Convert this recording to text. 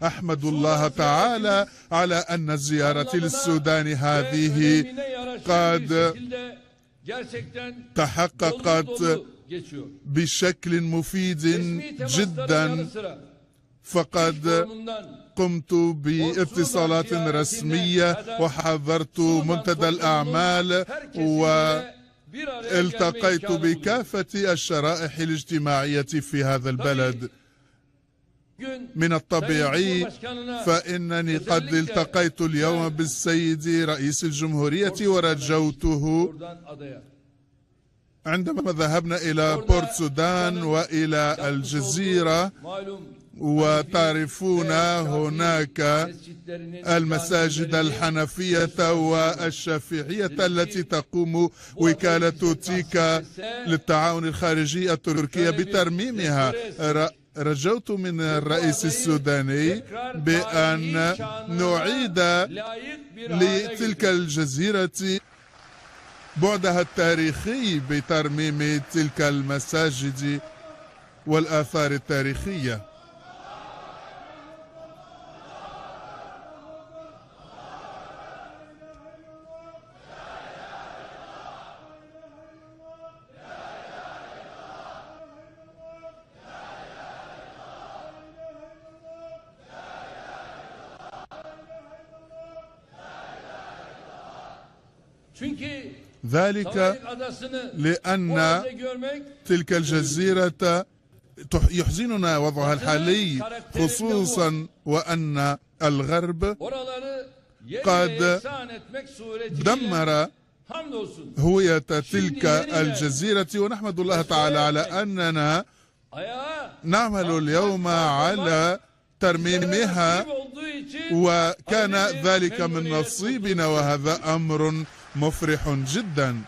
أحمد الله تعالى على أن الزيارة للسودان هذه قد تحققت بشكل مفيد جدا، فقد قمت باتصالات رسمية وحضرت منتدى الأعمال والتقيت بكافة الشرائح الاجتماعية في هذا البلد. من الطبيعي فإنني قد التقيت اليوم بالسيد رئيس الجمهورية ورجوته عندما ذهبنا إلى بورت سودان وإلى الجزيرة، وتعرفون هناك المساجد الحنفية والشافعية التي تقوم وكالة تيكا للتعاون الخارجي التركية بترميمها. رجوت من الرئيس السوداني بأن نعيد لتلك الجزيرة بعدها التاريخي بترميم تلك المساجد والآثار التاريخية. ذلك لأن تلك الجزيرة يحزننا وضعها الحالي، خصوصا وأن الغرب قد دمر هوية تلك الجزيرة، ونحمد الله تعالى على أننا نعمل اليوم على ترميمها، وكان ذلك من نصيبنا، وهذا أمر مفرح جدا.